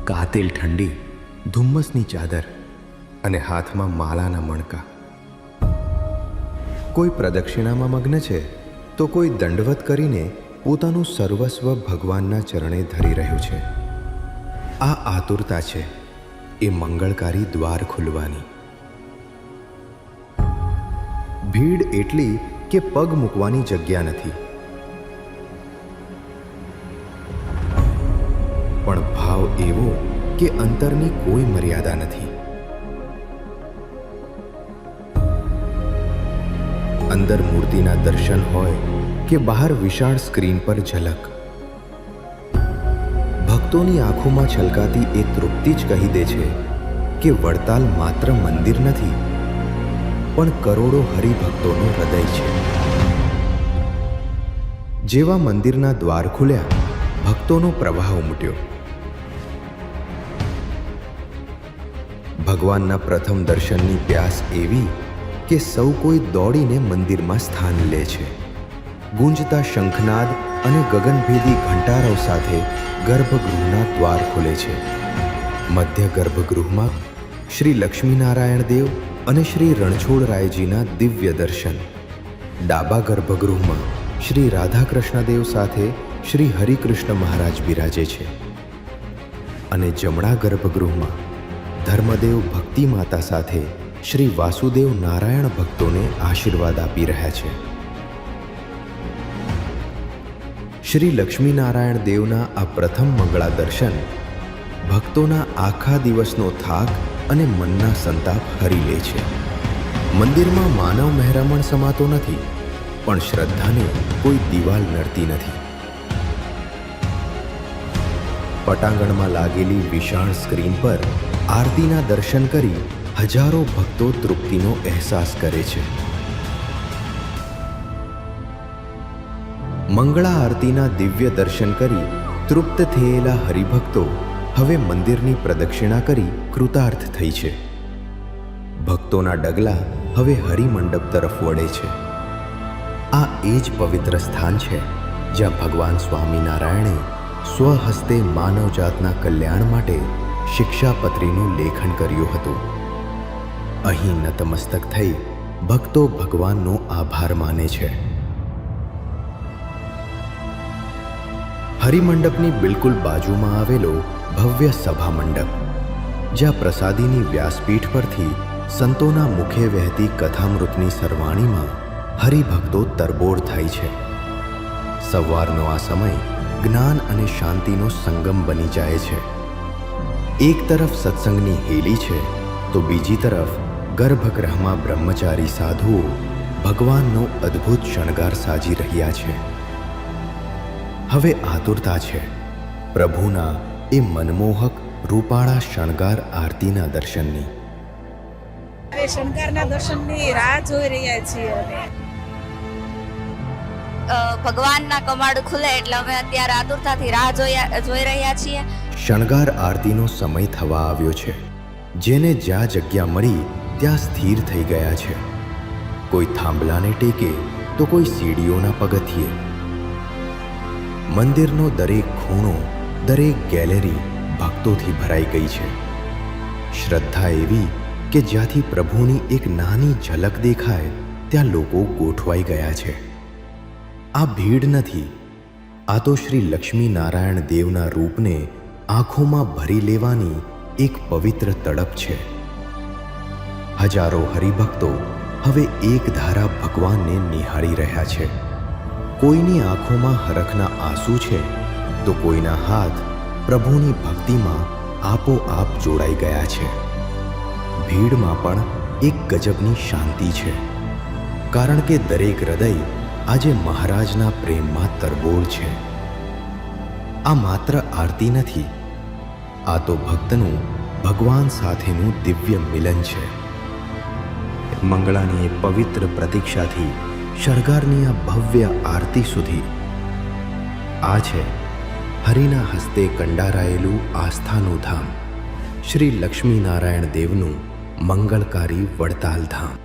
કાતિલ ઠંડી, ધુમ્મસની ચાદર અને હાથમાં માલાના મણકા. કોઈ પ્રદક્ષિણામાં મગ્ન છે તો કોઈ દંડવત કરીને પોતાનું સર્વસ્વ ભગવાનના ચરણે ધરી રહ્યું છે. આ આતુરતા છે એ મંગળકારી દ્વાર ખુલવાની. ભીડ એટલી કે પગ મૂકવાની જગ્યા નથી, પણ ભાવ એવો કે અંતરની કોઈ મર્યાદા નથી. અંદર મૂર્તિના દર્શન હોય કે બહાર વિશાળ સ્ક્રીન પર ઝલક, ભક્તોની આંખોમાં છલકાતી એ તૃપ્તિ જ કહી દે છે કે વડતાલ માત્ર મંદિર નથી, પણ કરોડો હરિભક્તોનું હૃદય છે. જેવા મંદિરના દ્વાર ખુલ્યા, ભક્તોનો પ્રવાહ ઉમટ્યો. ભગવાનના પ્રથમ દર્શનની પ્યાસ એવી કે સૌ કોઈ દોડીને મંદિરમાં સ્થાન લે છે. ગુંજતા શંખનાદ અને ગગનભેદી ઘંટારવ સાથે ગર્ભગૃહના દ્વાર ખુલે છે. મધ્ય ગર્ભગૃહમાં શ્રી લક્ષ્મીનારાયણ દેવ અને શ્રી રણછોડરાયજીના દિવ્ય દર્શન. ડાબા ગર્ભગૃહમાં શ્રી રાધાકૃષ્ણ દેવ સાથે શ્રી હરિકૃષ્ણ મહારાજ બિરાજે છે અને જમણા ગર્ભગૃહમાં ધર્મદેવ ભક્તિ માતા સાથે શ્રી વાસુદેવ નારાયણ ભક્તોને આશીર્વાદ આપી રહ્યા છે. શ્રી લક્ષ્મીનારાયણ દેવના આ પ્રથમ મંગળા દર્શન ભક્તોના આખા દિવસનો થાક અને મનના સંતાપ હરી લે છે. મંદિરમાં માનવ મહેરામણ સમાતો નથી, પણ શ્રદ્ધાને કોઈ દિવાલ નડતી નથી. પટાંગણમાં લાગેલી વિશાળ સ્ક્રીન પર આરતીના દર્શન કરી હજારો ભક્તો તૃપ્તિનો અહેસાસ કરે છે. મંગળા આરતીના દિવ્ય દર્શન કરી તૃપ્ત થયેલા હરિભક્તો હવે મંદિરની પ્રદક્ષિણા કરી કૃતાર્થ થઈ છે. ભક્તોના ડગલા હવે હરિમંડપ તરફ વળે છે. આ એ જ પવિત્ર સ્થાન છે જ્યાં ભગવાન સ્વામિનારાયણે સ્વહસ્તે માનવજાતના કલ્યાણ માટે શિક્ષાપત્રીનું લેખન કર્યું હતું. અહીં નતમસ્તક થઈ ભક્તો ભગવાનનો આભાર માને છે. હરિમંડપની બિલકુલ બાજુમાં આવેલો ભવ્ય સભા મંડપ, જ્યાં પ્રસાદીની વ્યાસપીઠ પરથી સંતોના મુખે વહેતી કથામૃતની સરવાણીમાં હરિભક્તો તરબોળ થાય છે. સવારનો આ સમય જ્ઞાન અને શાંતિનો સંગમ બની જાય છે. એક તરફ સત્સંગની હેલી છે તો બીજી તરફ ગર્ભગૃહમાં બ્રહ્મચારી સાધુઓ ભગવાનનો અદ્ભુત શણગાર સાજી રહ્યા છે. હવે આતુરતા છે પ્રભુના એ મનમોહક રૂપાળા શણગાર આરતીના દર્શનની. શણગારના દર્શનની રાહ જોઈ રહ્યા છીએ. ભગવાનના કમાડ ખુલે એટલે અમે અત્યારે આતુરતાથી રાહ જોઈ રહ્યા છીએ. શણગાર આરતીનો સમય થવા આવ્યો છે. જેને જ્યાં જગ્યા મળી ત્યાં સ્થિર થઈ ગયા છે. કોઈ થાંભલાને ટેકે તો કોઈ સીડીઓના પગથિયે. મંદિરનો દરેક ખૂણો, દરેક ગેલેરી ભક્તોથી ભરાઈ ગઈ છે. શ્રદ્ધા એવી કે જ્યાંથી પ્રભુની એક નાની ઝલક દેખાય ત્યાં લોકો ગોઠવાઈ ગયા છે. આ ભીડ નથી, આ તો શ્રી લક્ષ્મીનારાયણ દેવના રૂપને આંખોમાં ભરી લેવાની એક પવિત્ર તડપ છે. હજારો હરિભક્તો હવે એક ધારા ભગવાનને નિહાળી રહ્યા છે. કોઈની આંખોમાં હરખના આંસુ છે તો કોઈના હાથ પ્રભુની ભક્તિમાં આપોઆપ જોડાઈ ગયા છે. ભીડમાં પણ એક ગજબની શાંતિ છે, કારણ કે દરેક હૃદય આજે મહારાજના પ્રેમમાં તરબોળ છે. આ માત્ર આરતી નથી, આ તો ભક્તનું ભગવાન સાથેનું દિવ્ય મિલન છે. મંગળાની એ પવિત્ર પ્રતીક્ષાથી શણગારની આ ભવ્ય આરતી સુધી આ છે હરિના હસ્તે કંડારાયેલું આસ્થાનું ધામ, શ્રી લક્ષ્મીનારાયણ દેવનું મંગળકારી વડતાલ ધામ.